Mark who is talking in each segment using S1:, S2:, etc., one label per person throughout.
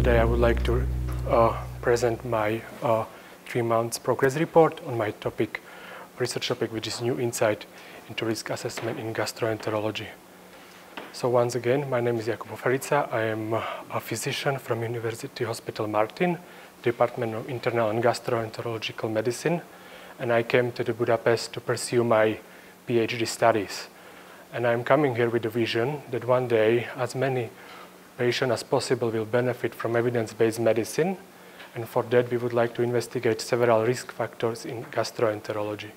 S1: Today I would like to present my 3 months progress report on my research topic, which is new insight into risk assessment in gastroenterology. So once again, my name is Jakub Hoferica. I am a physician from University Hospital Martin, Department of Internal and Gastroenterological Medicine, and I came to Budapest to pursue my PhD studies. And I'm coming here with the vision that one day as many patients as possible will benefit from evidence-based medicine, and for that we would like to investigate several risk factors in gastroenterology.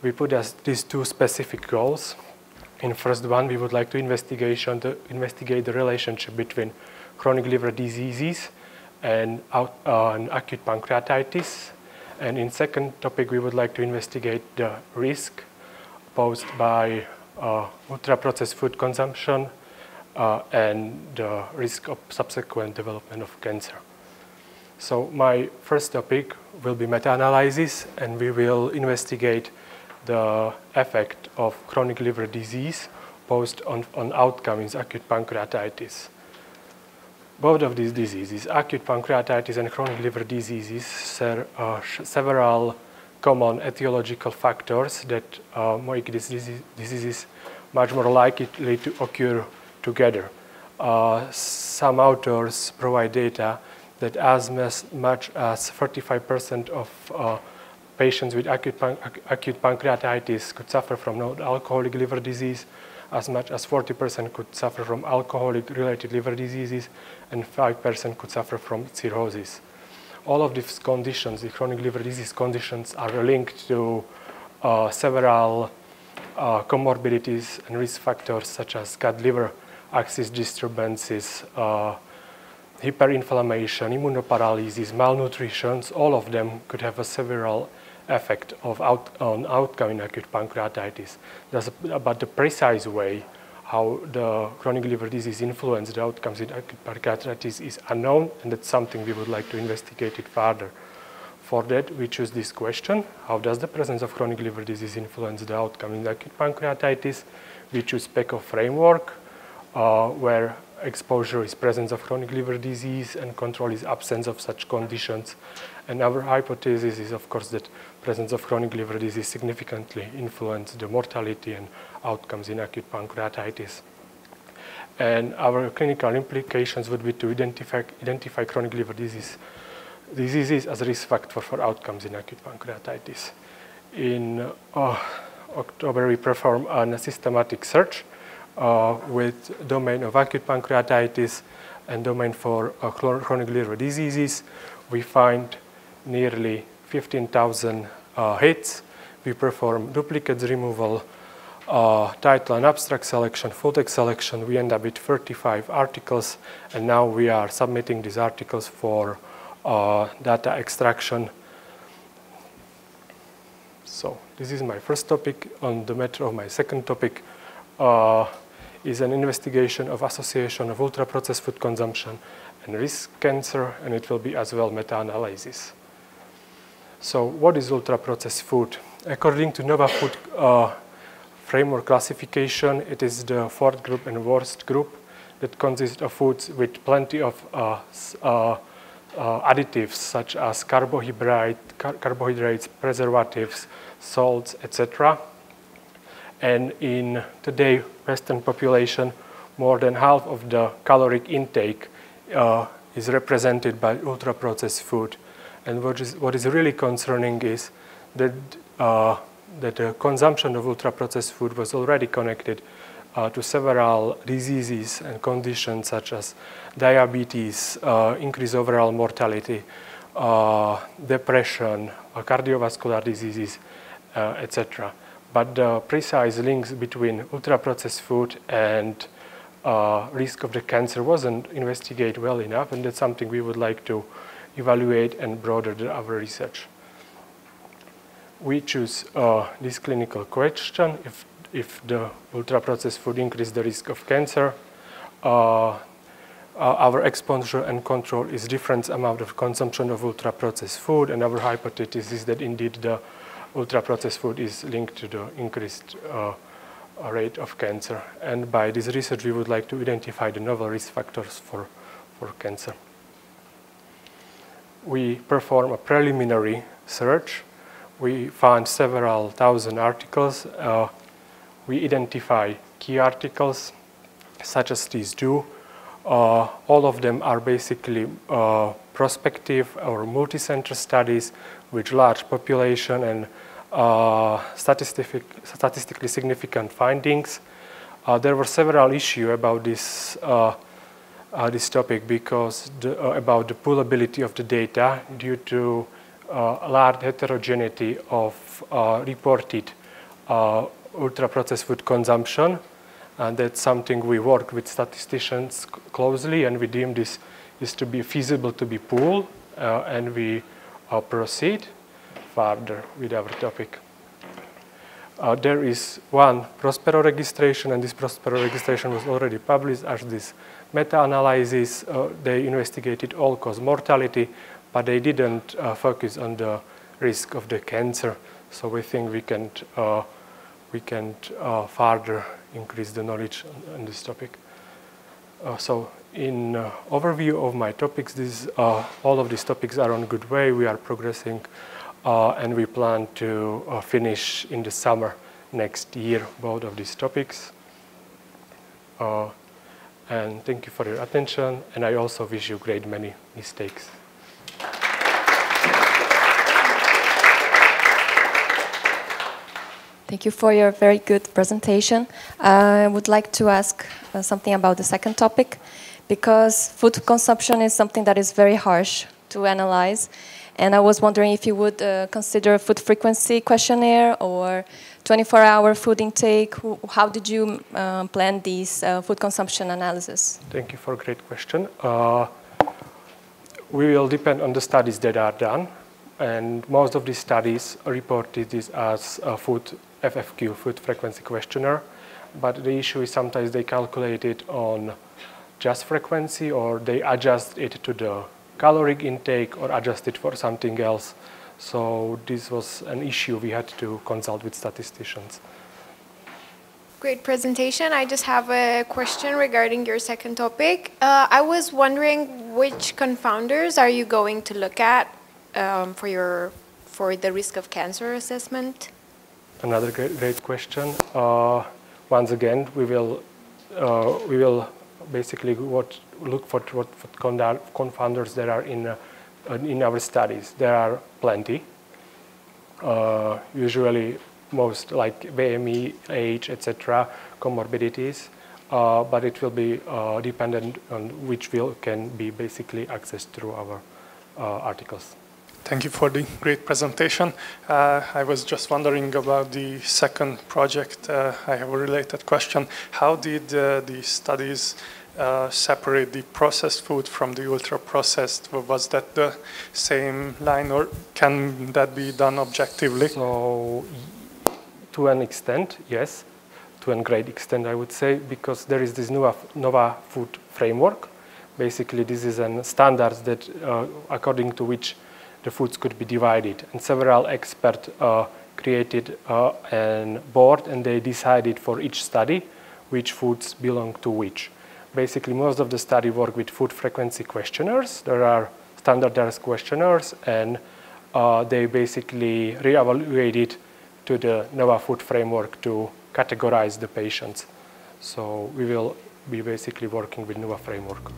S1: We put as these two specific goals. In first one, we would like to investigate the relationship between chronic liver diseases and acute pancreatitis. And in second topic, we would like to investigate the risk posed by ultra-processed food consumption and the risk of subsequent development of cancer. So my first topic will be meta-analysis, and we will investigate the effect of chronic liver disease posed on outcome in acute pancreatitis. Both of these diseases, acute pancreatitis and chronic liver diseases, share several common etiological factors that make these diseases much more likely to occur together. Some authors provide data that as much as 35% of patients with acute pancreatitis could suffer from non-alcoholic liver disease, as much as 40% could suffer from alcoholic-related liver diseases, and 5% could suffer from cirrhosis. All of these conditions, the chronic liver disease conditions, are linked to several comorbidities and risk factors such as gut-liver axis disturbances, hyperinflammation, immunoparalysis, malnutrition. All of them could have a several effect on outcome in acute pancreatitis. But the precise way how the chronic liver disease influences the outcomes in acute pancreatitis is unknown, and that's something we would like to investigate it further. For that, we choose this question: how does the presence of chronic liver disease influence the outcome in acute pancreatitis? We choose PECO framework, where exposure is presence of chronic liver disease and control is absence of such conditions. And our hypothesis is, of course, that presence of chronic liver disease significantly influences the mortality and outcomes in acute pancreatitis. And our clinical implications would be to identify chronic liver diseases as a risk factor for outcomes in acute pancreatitis. In October, we performed a systematic search with domain of acute pancreatitis and domain for chronic liver diseases. We find nearly 15,000 hits. We perform duplicates removal, title and abstract selection, full text selection. We end up with 35 articles, and now we are submitting these articles for data extraction. So this is my first topic. On the matter of my second topic is an investigation of association of ultra-processed food consumption and risk cancer, and it will be as well meta-analysis. So what is ultra-processed food? According to Nova Food framework classification, it is the fourth group and worst group that consists of foods with plenty of additives such as carbohydrates, preservatives, salts, etc. And in today's Western population, more than half of the caloric intake is represented by ultra-processed food. And what is really concerning is that the consumption of ultra-processed food was already connected to several diseases and conditions such as diabetes, increased overall mortality, depression, cardiovascular diseases, etc. But the precise links between ultra-processed food and risk of the cancer wasn't investigated well enough, and that's something we would like to evaluate and broaden our research. We choose this clinical question: if the ultra-processed food increases the risk of cancer, our exposure and control is different amount of consumption of ultra-processed food, and our hypothesis is that indeed the ultra-processed food is linked to the increased rate of cancer. And by this research, we would like to identify the novel risk factors for cancer. we perform a preliminary search. We found several thousand articles. We identify key articles, such as these do. All of them are basically prospective or multi-center studies with large population and statistically significant findings. There were several issues about this topic because about the poolability of the data due to large heterogeneity of reported ultra-processed food consumption. And that's something we work with statisticians closely, and we deem this is to be feasible to be pooled, and we proceed further with our topic. There is one Prospero registration, and this Prospero registration was already published as this meta-analysis. They investigated all-cause mortality, but they didn't focus on the risk of the cancer. So we think we can further increase the knowledge on this topic. So in overview of my topics, all of these topics are on good way. We are progressing, and we plan to finish in the summer next year, both of these topics. And thank you for your attention, and I also wish you great many mistakes.
S2: Thank you for your very good presentation. I would like to ask something about the second topic, because food consumption is something that is very harsh to analyze. And I was wondering if you would consider a food frequency questionnaire or 24-hour food intake. How did you plan these food consumption analysis?
S1: Thank you for a great question. We will depend on the studies that are done. And most of these studies reported this as a food FFQ, food frequency questionnaire. But the issue is sometimes they calculate it on just frequency, or they adjust it to the caloric intake or adjust it for something else. So this was an issue we had to consult with statisticians.
S3: Great presentation. I just have a question regarding your second topic. I was wondering which confounders are you going to look at for the risk of cancer assessment?
S1: Another great question. Once again, we will basically look for what confounders there are in our studies. There are plenty. Usually, most like BMI, age, etc., comorbidities. But it will be dependent on which can be basically accessed through our articles.
S4: Thank you for the great presentation. I was just wondering about the second project. I have a related question. How did the studies separate the processed food from the ultra-processed? Was that the same line, or can that be done objectively?
S1: So, to an extent, yes. To a great extent, I would say, because there is this Nova food framework. Basically, this is a standard that, according to which the foods could be divided, and several experts created a board, and they decided for each study which foods belong to which. Basically, most of the study work with food frequency questionnaires. There are standardized questionnaires, and they basically reevaluated to the Nova food framework to categorize the patients. So we will be basically working with Nova framework.